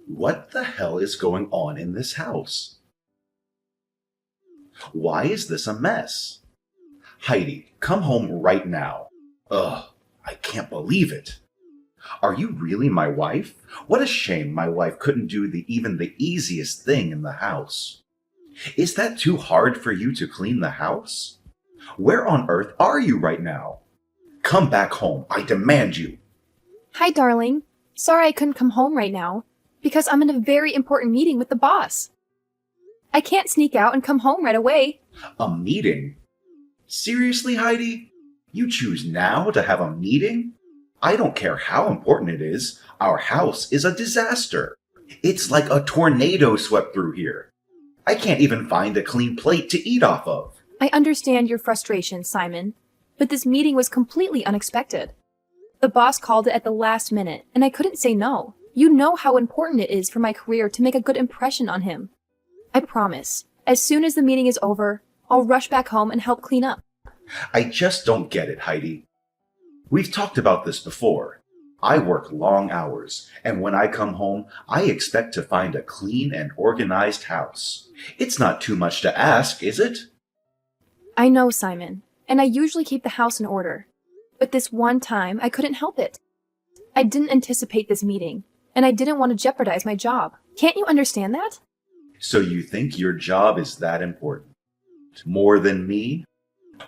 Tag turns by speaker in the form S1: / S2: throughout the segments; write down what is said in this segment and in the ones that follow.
S1: What the hell is going on in this house? Why is this a mess? Heidi, come home right now. Ugh, I can't believe it. Are you really my wife? What a shame my wife couldn't do even the easiest thing in the house. Is that too hard for you to clean the house? Where on earth are you right now? Come back home, I demand you.
S2: Hi, darling. Sorry I couldn't come home right now, because I'm in a very important meeting with the boss. I can't sneak out and come home right away.
S1: A meeting? Seriously, Heidi? You choose now to have a meeting? I don't care how important it is. Our house is a disaster. It's like a tornado swept through here. I can't even find a clean plate to eat off of.
S2: I understand your frustration, Simon, but this meeting was completely unexpected. The boss called it at the last minute, and I couldn't say no. You know how important it is for my career to make a good impression on him. I promise, as soon as the meeting is over, I'll rush back home and help clean up.
S1: I just don't get it, Heidi. We've talked about this before. I work long hours, and when I come home, I expect to find a clean and organized house. It's not too much to ask, is it?
S2: I know, Simon, and I usually keep the house in order. But this one time, I couldn't help it. I didn't anticipate this meeting, and I didn't want to jeopardize my job. Can't you understand that?
S1: So you think your job is that important? More than me?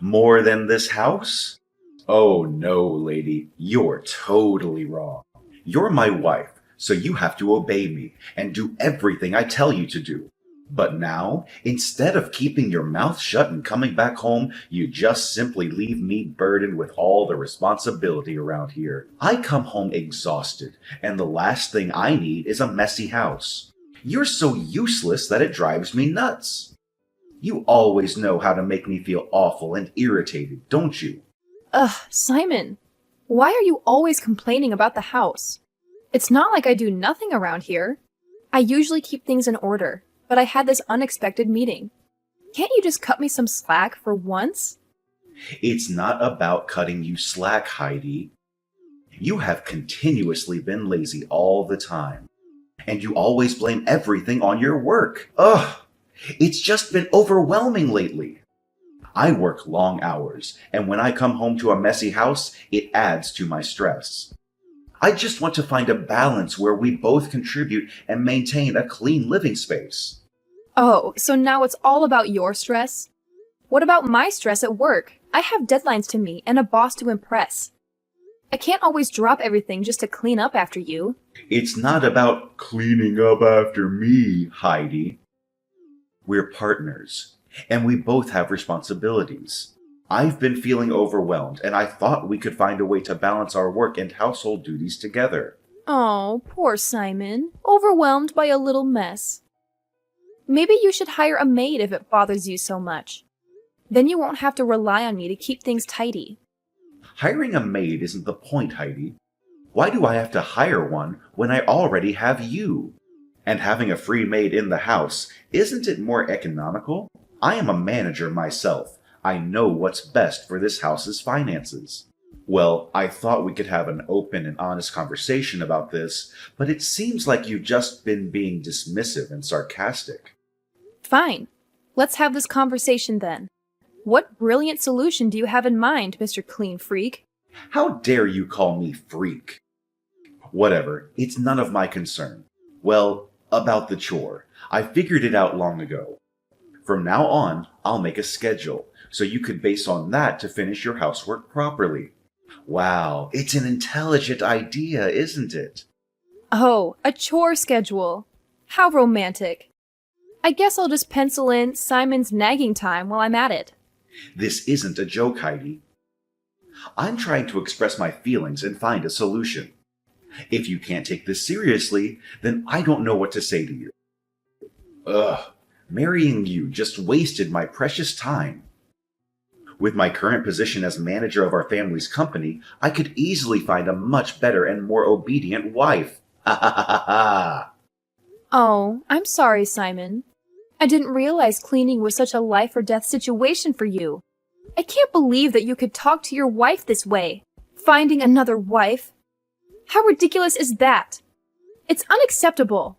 S1: More than this house? Oh no, lady, you're totally wrong. You're my wife, so you have to obey me and do everything I tell you to do. But now, instead of keeping your mouth shut and coming back home, you just simply leave me burdened with all the responsibility around here. I come home exhausted, and the last thing I need is a messy house. You're so useless that it drives me nuts. You always know how to make me feel awful and irritated, don't you?
S2: Ugh, Simon, why are you always complaining about the house? It's not like I do nothing around here. I usually keep things in order, but I had this unexpected meeting. Can't you just cut me some slack for once?
S1: It's not about cutting you slack, Heidi. You have continuously been lazy all the time, and you always blame everything on your work. Ugh, it's just been overwhelming lately. I work long hours, and when I come home to a messy house, it adds to my stress. I just want to find a balance where we both contribute and maintain a clean living space.
S2: Oh, so now it's all about your stress? What about my stress at work? I have deadlines to meet and a boss to impress. I can't always drop everything just to clean up after you.
S1: It's not about cleaning up after me, Heidi. We're partners, and we both have responsibilities. I've been feeling overwhelmed, and I thought we could find a way to balance our work and household duties together.
S2: Oh, poor Simon. Overwhelmed by a little mess. Maybe you should hire a maid if it bothers you so much. Then you won't have to rely on me to keep things tidy.
S1: Hiring a maid isn't the point, Heidi. Why do I have to hire one when I already have you? And having a free maid in the house, isn't it more economical? I am a manager myself. I know what's best for this house's finances. Well, I thought we could have an open and honest conversation about this, but it seems like you've just been being dismissive and sarcastic.
S2: Fine. Let's have this conversation then. What brilliant solution do you have in mind, Mr. Clean Freak?
S1: How dare you call me freak? Whatever, it's none of my concern. Well, about the chore. I figured it out long ago. From now on, I'll make a schedule, so you could base on that to finish your housework properly. Wow, it's an intelligent idea, isn't it?
S2: Oh, a chore schedule. How romantic. I guess I'll just pencil in Simon's nagging time while I'm at it.
S1: This isn't a joke, Heidi. I'm trying to express my feelings and find a solution. If you can't take this seriously, then I don't know what to say to you. Ugh, marrying you just wasted my precious time. With my current position as manager of our family's company, I could easily find a much better and more obedient wife. Ha ha ha ha ha!
S2: Oh, I'm sorry, Simon. I didn't realize cleaning was such a life or death situation for you. I can't believe that you could talk to your wife this way. Finding another wife? How ridiculous is that? It's unacceptable.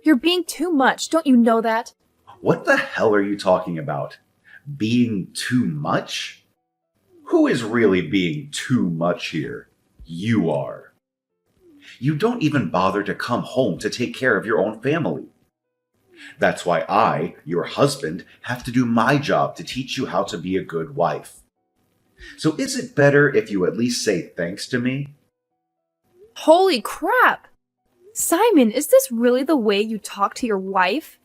S2: You're being too much, don't you know that?
S1: What the hell are you talking about? Being too much? Who is really being too much here? You are. You don't even bother to come home to take care of your own family. That's why I, your husband, have to do my job to teach you how to be a good wife. So is it better if you at least say thanks to me?
S2: Holy crap! Simon, is this really the way you talk to your wife?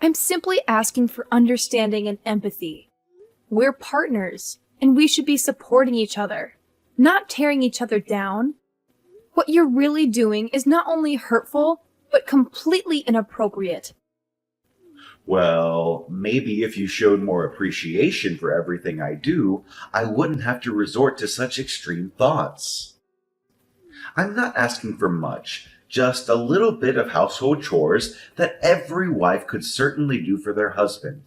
S2: I'm simply asking for understanding and empathy. We're partners, and we should be supporting each other, not tearing each other down. What you're really doing is not only hurtful, but completely inappropriate.
S1: Well, maybe if you showed more appreciation for everything I do, I wouldn't have to resort to such extreme thoughts. I'm not asking for much, just a little bit of household chores that every wife could certainly do for their husband.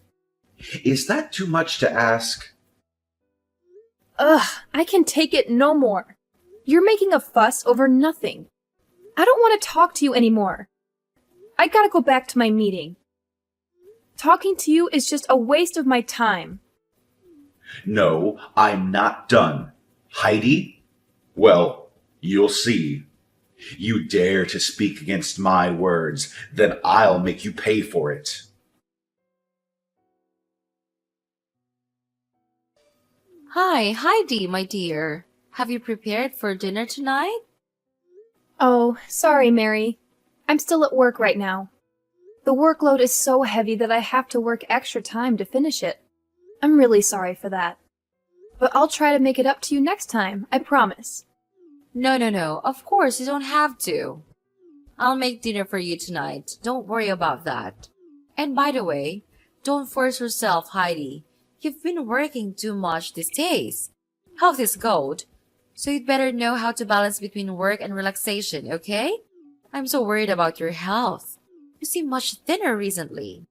S1: Is that too much to ask?
S2: Ugh, I can take it no more. You're making a fuss over nothing. I don't want to talk to you anymore. I gotta go back to my meeting. Talking to you is just a waste of my time.
S1: No, I'm not done. Heidi? Well, you'll see. You dare to speak against my words, then I'll make you pay for it.
S3: Hi, Heidi, my dear. Have you prepared for dinner tonight?
S2: Oh, sorry, Mary. I'm still at work right now. The workload is so heavy that I have to work extra time to finish it. I'm really sorry for that. But I'll try to make it up to you next time, I promise.
S3: No. Of course, you don't have to. I'll make dinner for you tonight. Don't worry about that. And by the way, don't force yourself, Heidi. You've been working too much these days. Health is gold. So you'd better know how to balance between work and relaxation, okay? I'm so worried about your health. You seem much thinner recently.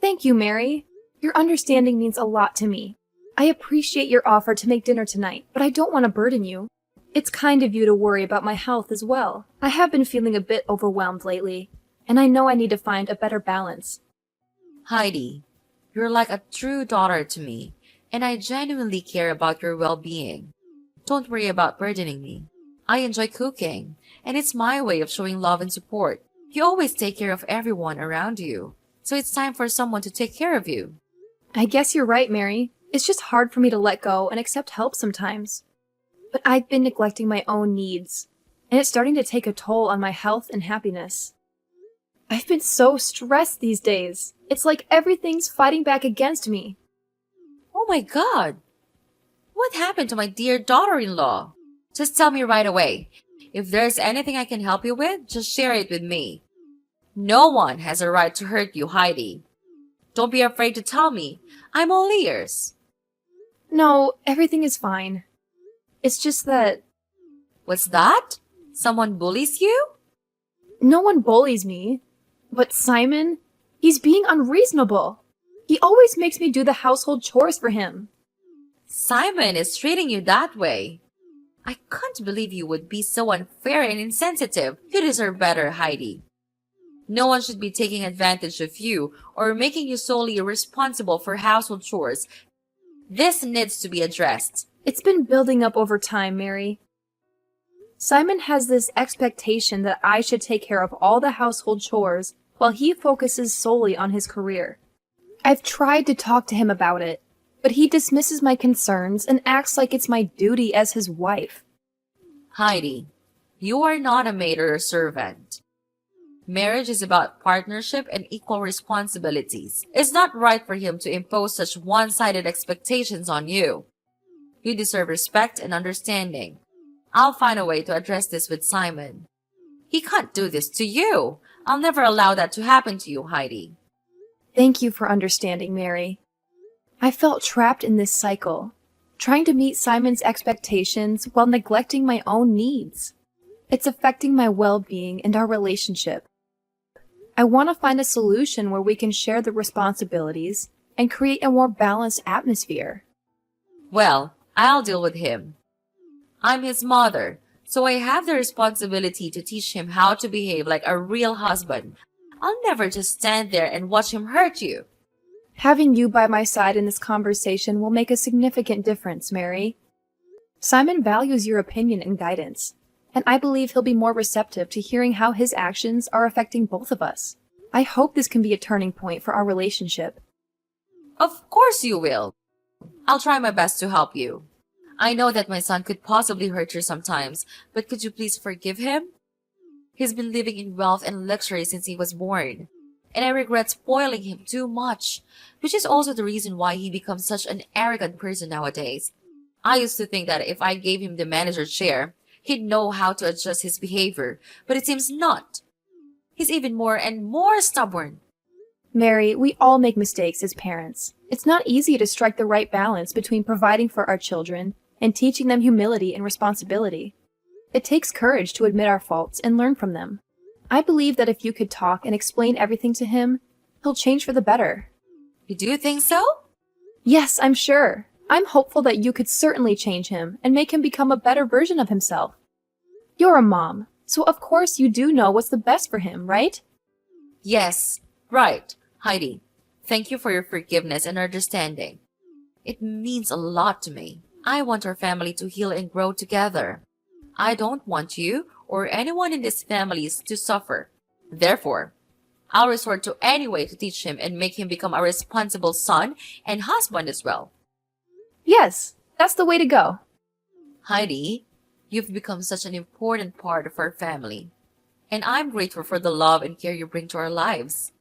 S2: Thank you, Mary. Your understanding means a lot to me. I appreciate your offer to make dinner tonight, but I don't want to burden you. It's kind of you to worry about my health as well. I have been feeling a bit overwhelmed lately, and I know I need to find a better balance.
S3: Heidi, you're like a true daughter to me, and I genuinely care about your well-being. Don't worry about burdening me. I enjoy cooking, and it's my way of showing love and support. You always take care of everyone around you, so it's time for someone to take care of you.
S2: I guess you're right, Mary. It's just hard for me to let go and accept help sometimes. But I've been neglecting my own needs, and it's starting to take a toll on my health and happiness. I've been so stressed these days. It's like everything's fighting back against me.
S3: Oh my God! What happened to my dear daughter-in-law? Just tell me right away. If there's anything I can help you with, just share it with me. No one has a right to hurt you, Heidi. Don't be afraid to tell me. I'm all ears.
S2: No, everything is fine. It's just that
S3: What's that? Someone bullies you?
S2: no one bullies me. But Simon, he's being unreasonable. He always makes me do the household chores for him.
S3: Simon is treating you that way. I can't believe you would be so unfair and insensitive. You deserve better, Heidi. No one should be taking advantage of you or making you solely responsible for household chores. This needs to be addressed.
S2: It's been building up over time, Mary. Simon has this expectation that I should take care of all the household chores while he focuses solely on his career. I've tried to talk to him about it, but he dismisses my concerns and acts like it's my duty as his wife.
S3: Heidi, you are not a maid or a servant. Marriage is about partnership and equal responsibilities. It's not right for him to impose such one-sided expectations on you. You deserve respect and understanding. I'll find a way to address this with Simon. He can't do this to you. I'll never allow that to happen to you, Heidi.
S2: Thank you for understanding, Mary. I felt trapped in this cycle, trying to meet Simon's expectations while neglecting my own needs. It's affecting my well-being and our relationship. I want to find a solution where we can share the responsibilities and create a more balanced atmosphere.
S3: Well, I'll deal with him. I'm his mother, so I have the responsibility to teach him how to behave like a real husband. I'll never just stand there and watch him hurt you.
S2: Having you by my side in this conversation will make a significant difference, Mary. Simon values your opinion and guidance, and I believe he'll be more receptive to hearing how his actions are affecting both of us. I hope this can be a turning point for our relationship.
S3: Of course you will. I'll try my best to help you. I know that my son could possibly hurt you sometimes, but could you please forgive him? He's been living in wealth and luxury since he was born, and I regret spoiling him too much, which is also the reason why he becomes such an arrogant person nowadays. I used to think that if I gave him the manager chair, he'd know how to adjust his behavior, but it seems not. He's even more and more stubborn.
S2: Mary, we all make mistakes as parents. It's not easy to strike the right balance between providing for our children and teaching them humility and responsibility. It takes courage to admit our faults and learn from them. I believe that if you could talk and explain everything to him, he'll change for the better.
S3: You do think so?
S2: Yes, I'm sure. I'm hopeful that you could certainly change him and make him become a better version of himself. You're a mom, so of course you do know what's the best for him, right?
S3: Yes, right. Heidi, thank you for your forgiveness and understanding. It means a lot to me. I want our family to heal and grow together. I don't want you or anyone in these families to suffer. Therefore, I'll resort to any way to teach him and make him become a responsible son and husband as well.
S2: Yes, that's the way to go.
S3: Heidi, you've become such an important part of our family, and I'm grateful for the love and care you bring to our lives.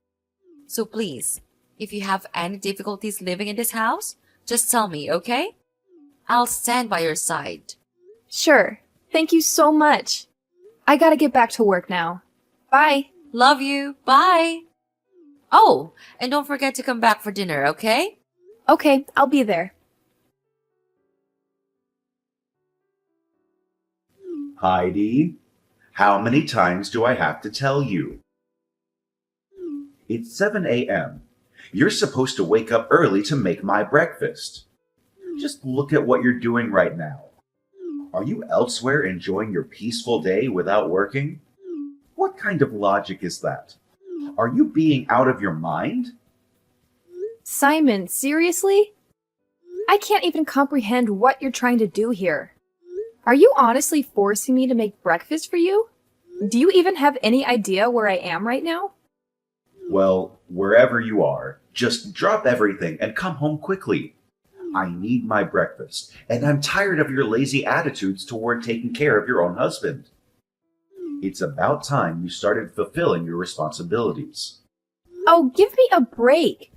S3: So please, if you have any difficulties living in this house, just tell me, okay? I'll stand by your side.
S2: Sure. Thank you so much. I gotta get back to work now. Bye.
S3: Love you. Bye. Oh, and don't forget to come back for dinner, okay?
S2: Okay, I'll be there.
S1: Heidi, how many times do I have to tell you? It's 7 a.m. You're supposed to wake up early to make my breakfast. Just look at what you're doing right now. Are you elsewhere enjoying your peaceful day without working? What kind of logic is that? Are you being out of your mind?
S2: Simon, seriously? I can't even comprehend what you're trying to do here. Are you honestly forcing me to make breakfast for you? Do you even have any idea where I am right now?
S1: Well, wherever you are, just drop everything and come home quickly. I need my breakfast, and I'm tired of your lazy attitudes toward taking care of your own husband. It's about time you started fulfilling your responsibilities.
S2: Oh, give me a break.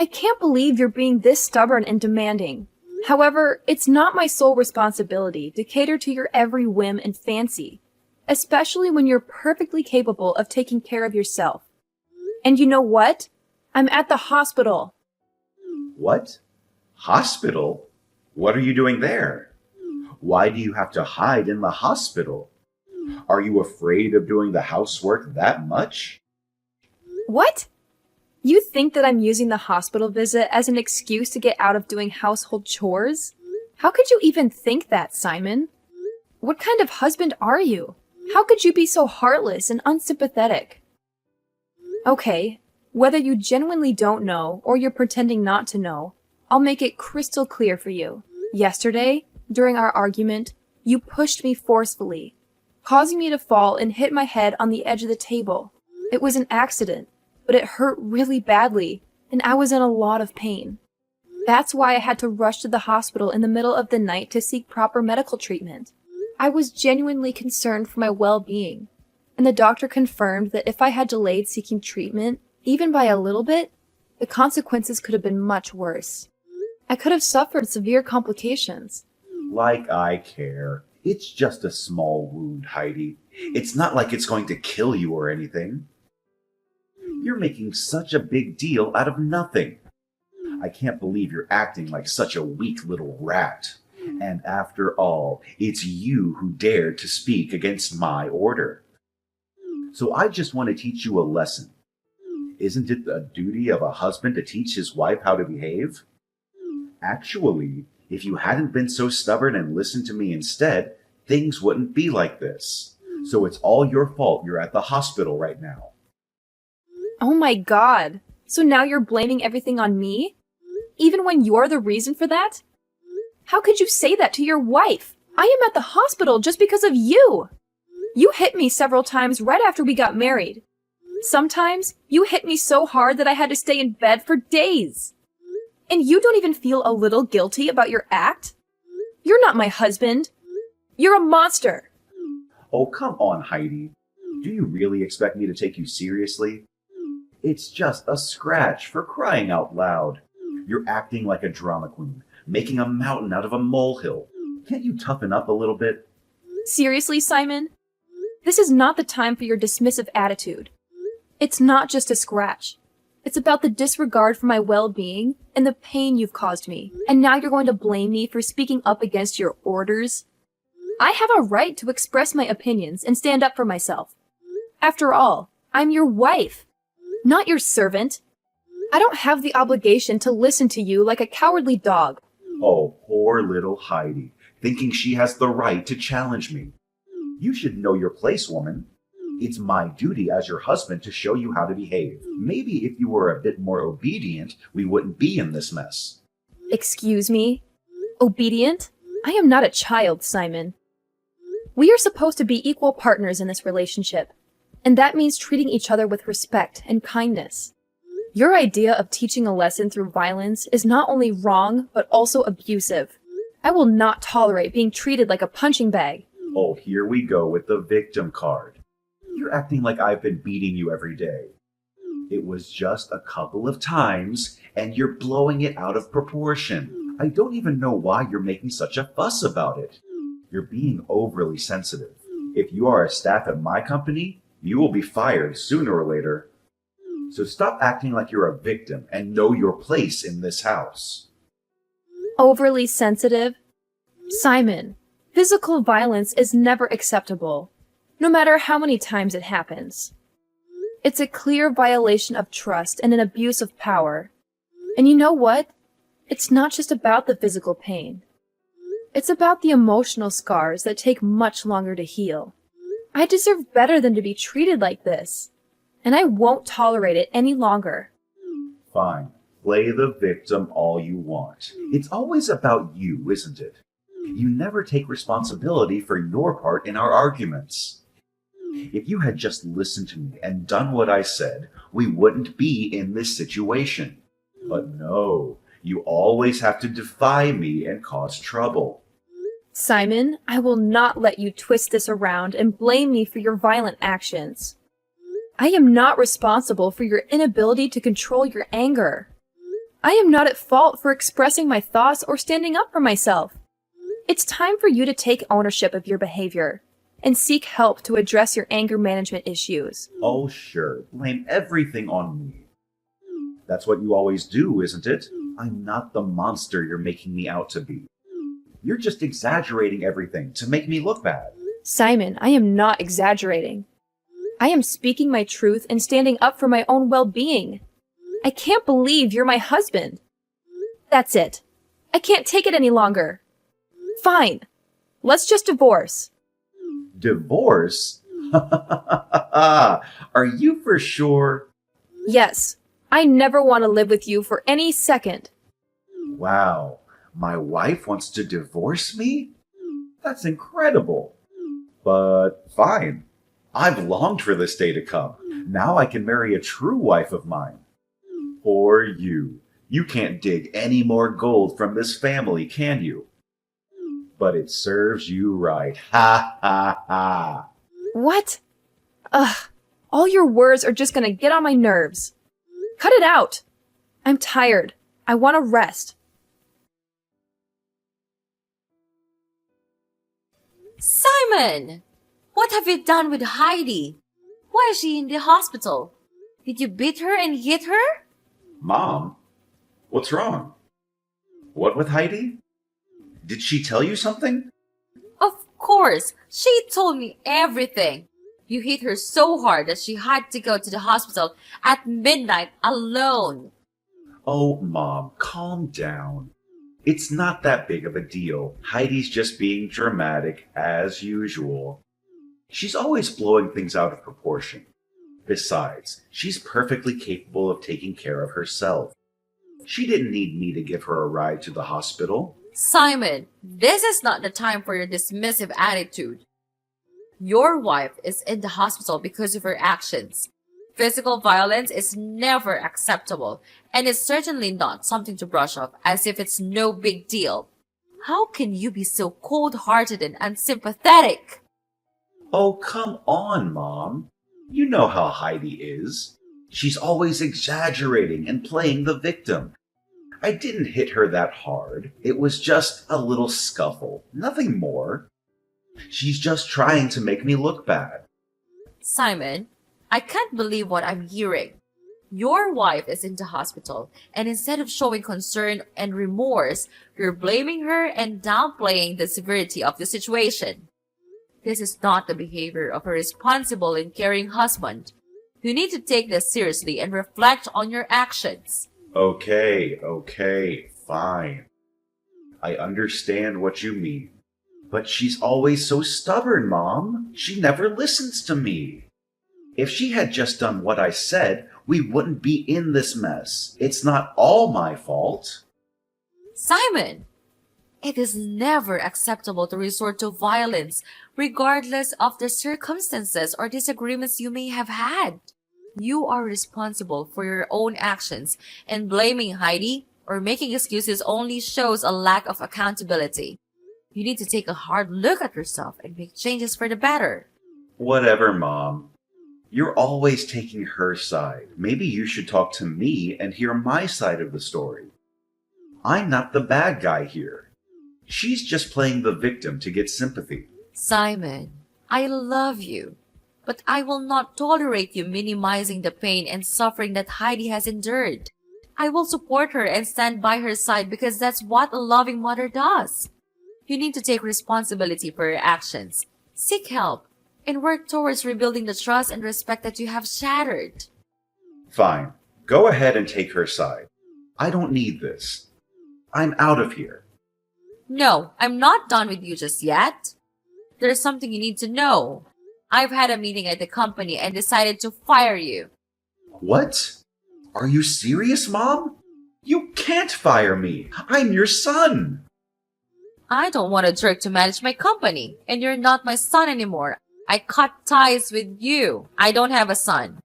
S2: I can't believe you're being this stubborn and demanding. However, it's not my sole responsibility to cater to your every whim and fancy, especially when you're perfectly capable of taking care of yourself. And you know what? I'm at the hospital.
S1: What? Hospital? What are you doing there? Why do you have to hide in the hospital? Are you afraid of doing the housework that much?
S2: What? You think that I'm using the hospital visit as an excuse to get out of doing household chores? How could you even think that, Simon? What kind of husband are you? How could you be so heartless and unsympathetic? Okay, whether you genuinely don't know or you're pretending not to know, I'll make it crystal clear for you. Yesterday, during our argument, you pushed me forcefully, causing me to fall and hit my head on the edge of the table. It was an accident, but it hurt really badly, and I was in a lot of pain. That's why I had to rush to the hospital in the middle of the night to seek proper medical treatment. I was genuinely concerned for my well-being, and the doctor confirmed that if I had delayed seeking treatment, even by a little bit, the consequences could have been much worse. I could have suffered severe complications.
S1: Like I care. It's just a small wound, Heidi. It's not like it's going to kill you or anything. You're making such a big deal out of nothing. I can't believe you're acting like such a weak little rat. And after all, it's you who dared to speak against my order. So I just want to teach you a lesson. Isn't it the duty of a husband to teach his wife how to behave? Actually, if you hadn't been so stubborn and listened to me instead, things wouldn't be like this. So it's all your fault you're at the hospital right now.
S2: Oh my god. So now you're blaming everything on me? Even when you're the reason for that? How could you say that to your wife? I am at the hospital just because of you. You hit me several times right after we got married. Sometimes you hit me so hard that I had to stay in bed for days. And you don't even feel a little guilty about your act? You're not my husband. You're a monster.
S1: Oh, come on, Heidi. Do you really expect me to take you seriously? It's just a scratch, for crying out loud. You're acting like a drama queen, making a mountain out of a molehill. Can't you toughen up a little bit?
S2: Seriously, Simon? This is not the time for your dismissive attitude. It's not just a scratch. It's about the disregard for my well-being and the pain you've caused me. And now you're going to blame me for speaking up against your orders? I have a right to express my opinions and stand up for myself. After all, I'm your wife, not your servant. I don't have the obligation to listen to you like a cowardly dog.
S1: Oh, poor little Heidi, thinking she has the right to challenge me. You should know your place, woman. It's my duty as your husband to show you how to behave. Maybe if you were a bit more obedient, we wouldn't be in this mess.
S2: Excuse me? Obedient? I am not a child, Simon. We are supposed to be equal partners in this relationship, and that means treating each other with respect and kindness. Your idea of teaching a lesson through violence is not only wrong, but also abusive. I will not tolerate being treated like a punching bag.
S1: Oh, here we go with the victim card. You're acting like I've been beating you every day. It was just a couple of times, and you're blowing it out of proportion. I don't even know why you're making such a fuss about it. You're being overly sensitive. If you are a staff at my company, you will be fired sooner or later. So stop acting like you're a victim and know your place in this house.
S2: Overly sensitive? Simon, physical violence is never acceptable, no matter how many times it happens. It's a clear violation of trust and an abuse of power. And you know what? It's not just about the physical pain. It's about the emotional scars that take much longer to heal. I deserve better than to be treated like this, and I won't tolerate it any longer.
S1: Fine. Play the victim all you want. It's always about you, isn't it? You never take responsibility for your part in our arguments. If you had just listened to me and done what I said, we wouldn't be in this situation. But no, you always have to defy me and cause trouble.
S2: Simon, I will not let you twist this around and blame me for your violent actions. I am not responsible for your inability to control your anger. I am not at fault for expressing my thoughts or standing up for myself. It's time for you to take ownership of your behavior and seek help to address your anger management issues.
S1: Oh, sure. Blame everything on me. That's what you always do, isn't it? I'm not the monster you're making me out to be. You're just exaggerating everything to make me look bad.
S2: Simon, I am not exaggerating. I am speaking my truth and standing up for my own well-being. I can't believe you're my husband. That's it. I can't take it any longer. Fine. Let's just divorce.
S1: Divorce? Are you for sure?
S2: Yes. I never want to live with you for any second.
S1: Wow. My wife wants to divorce me? That's incredible. But fine. I've longed for this day to come. Now I can marry a true wife of mine. Poor you. You can't dig any more gold from this family, can you? But it serves you right. Ha ha ha.
S2: What? Ugh. All your words are just gonna get on my nerves. Cut it out. I'm tired. I want to rest.
S3: Simon! What have you done with Heidi? Why is she in the hospital? Did you beat her and hit her?
S1: Mom, what's wrong? What with Heidi? Did she tell you something?
S3: Of course, she told me everything. You hit her so hard that she had to go to the hospital at midnight alone.
S1: Oh, Mom, calm down. It's not that big of a deal. Heidi's just being dramatic, as usual. She's always blowing things out of proportion. Besides, she's perfectly capable of taking care of herself. She didn't need me to give her a ride to the hospital.
S3: Simon, this is not the time for your dismissive attitude. Your wife is in the hospital because of her actions. Physical violence is never acceptable, and it's certainly not something to brush off as if it's no big deal. How can you be so cold-hearted and unsympathetic?
S1: Oh, come on, Mom. You know how Heidi is. She's always exaggerating and playing the victim. I didn't hit her that hard. It was just a little scuffle, nothing more. She's just trying to make me look bad.
S3: Simon, I can't believe what I'm hearing. Your wife is in the hospital, and instead of showing concern and remorse, you're blaming her and downplaying the severity of the situation. This is not the behavior of a responsible and caring husband. You need to take this seriously and reflect on your actions.
S1: Okay, fine. I understand what you mean. But she's always so stubborn, Mom. She never listens to me. If she had just done what I said, we wouldn't be in this mess. It's not all my fault.
S3: Simon, it is never acceptable to resort to violence, regardless of the circumstances or disagreements you may have had. You are responsible for your own actions, and blaming Heidi or making excuses only shows a lack of accountability. You need to take a hard look at yourself and make changes for the better.
S1: Whatever, Mom. You're always taking her side. Maybe you should talk to me and hear my side of the story. I'm not the bad guy here. She's just playing the victim to get sympathy.
S3: Simon, I love you, but I will not tolerate you minimizing the pain and suffering that Heidi has endured. I will support her and stand by her side because that's what a loving mother does. You need to take responsibility for your actions, seek help, and work towards rebuilding the trust and respect that you have shattered.
S1: Fine. Go ahead and take her side. I don't need this. I'm out of here.
S3: No, I'm not done with you just yet. There's something you need to know. I've had a meeting at the company and decided to fire you.
S1: What? Are you serious, Mom? You can't fire me. I'm your son.
S3: I don't want a jerk to manage my company, and you're not my son anymore. I cut ties with you. I don't have a son.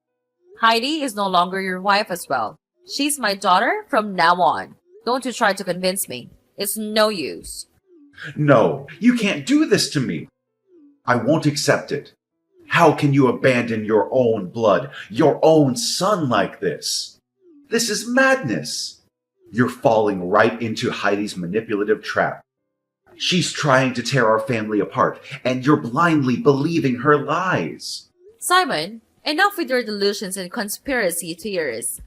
S3: Heidi is no longer your wife as well. She's my daughter from now on. Don't you try to convince me. It's no use.
S1: No, you can't do this to me. I won't accept it. How can you abandon your own blood, your own son like this? This is madness. You're falling right into Heidi's manipulative trap. She's trying to tear our family apart, and you're blindly believing her lies.
S3: Simon, enough with your delusions and conspiracy theories.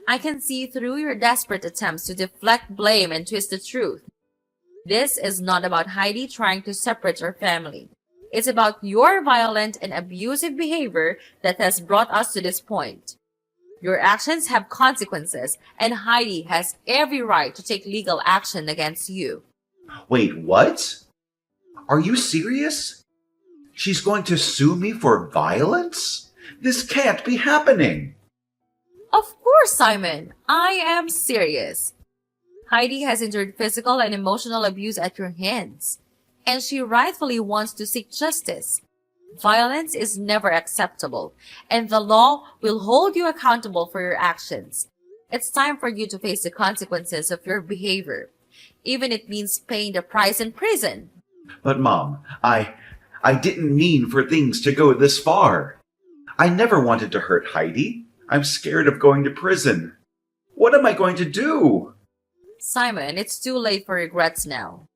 S3: I can see through your desperate attempts to deflect blame and twist the truth. This is not about Heidi trying to separate our family. It's about your violent and abusive behavior that has brought us to this point. Your actions have consequences, and Heidi has every right to take legal action against you.
S1: Wait, what? Are you serious? She's going to sue me for violence? This can't be happening.
S3: Of course, Simon. I am serious. Heidi has endured physical and emotional abuse at your hands, and she rightfully wants to seek justice. Violence is never acceptable, and the law will hold you accountable for your actions. It's time for you to face the consequences of your behavior, even if it means paying the price in prison.
S1: But Mom, I didn't mean for things to go this far. I never wanted to hurt Heidi. I'm scared of going to prison. What am I going to do?
S3: Simon, it's too late for regrets now.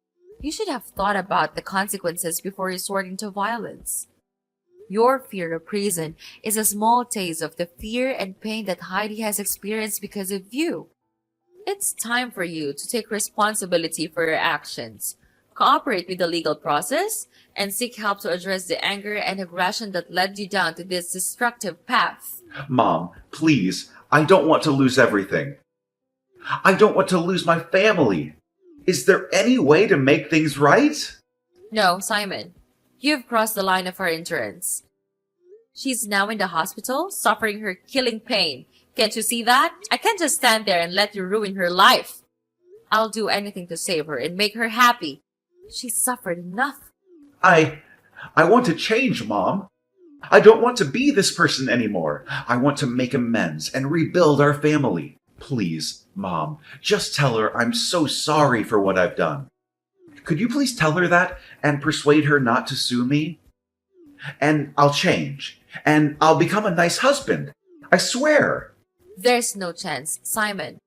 S3: You should have thought about the consequences before resorting to violence. Your fear of prison is a small taste of the fear and pain that Heidi has experienced because of you. It's time for you to take responsibility for your actions, cooperate with the legal process, and seek help to address the anger and aggression that led you down to this destructive path.
S1: Mom, please, I don't want to lose everything. I don't want to lose my family. Is there any way to make things right?
S3: No, Simon. You've crossed the line of our endurance. She's now in the hospital, suffering her killing pain. Can't you see that? I can't just stand there and let you ruin her life. I'll do anything to save her and make her happy. She's suffered enough.
S1: I want to change, Mom. I don't want to be this person anymore. I want to make amends and rebuild our family. Please, Mom, just tell her I'm so sorry for what I've done. Could you please tell her that and persuade her not to sue me? And I'll change. And I'll become a nice husband. I swear.
S3: There's no chance, Simon.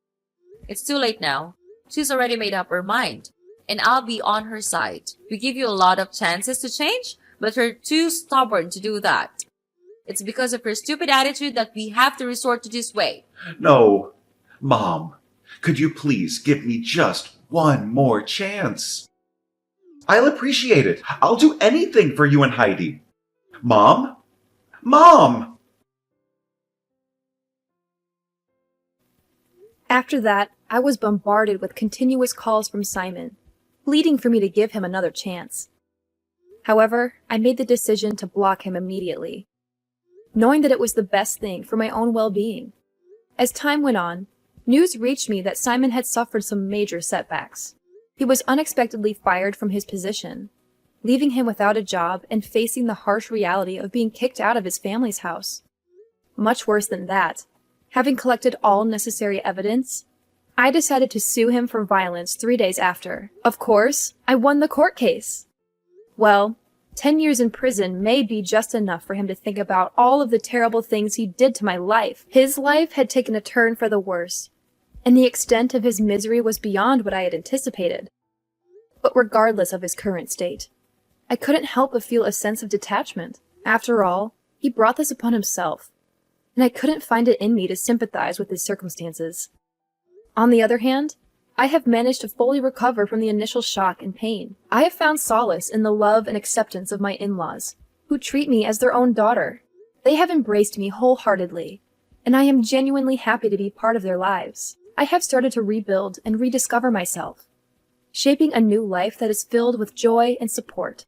S3: It's too late now. She's already made up her mind. And I'll be on her side. We give you a lot of chances to change, but you're too stubborn to do that. It's because of her stupid attitude that we have to resort to this way.
S1: No. Mom, could you please give me just one more chance? I'll appreciate it. I'll do anything for you and Heidi. Mom? Mom!
S2: After that, I was bombarded with continuous calls from Simon, pleading for me to give him another chance. However, I made the decision to block him immediately, knowing that it was the best thing for my own well-being. As time went on, news reached me that Simon had suffered some major setbacks. He was unexpectedly fired from his position, leaving him without a job and facing the harsh reality of being kicked out of his family's house. Much worse than that, having collected all necessary evidence, I decided to sue him for violence 3 days after. Of course, I won the court case. Well, 10 years in prison may be just enough for him to think about all of the terrible things he did to my life. His life had taken a turn for the worse, and the extent of his misery was beyond what I had anticipated. But regardless of his current state, I couldn't help but feel a sense of detachment. After all, he brought this upon himself, and I couldn't find it in me to sympathize with his circumstances. On the other hand, I have managed to fully recover from the initial shock and pain. I have found solace in the love and acceptance of my in-laws, who treat me as their own daughter. They have embraced me wholeheartedly, and I am genuinely happy to be part of their lives. I have started to rebuild and rediscover myself, shaping a new life that is filled with joy and support.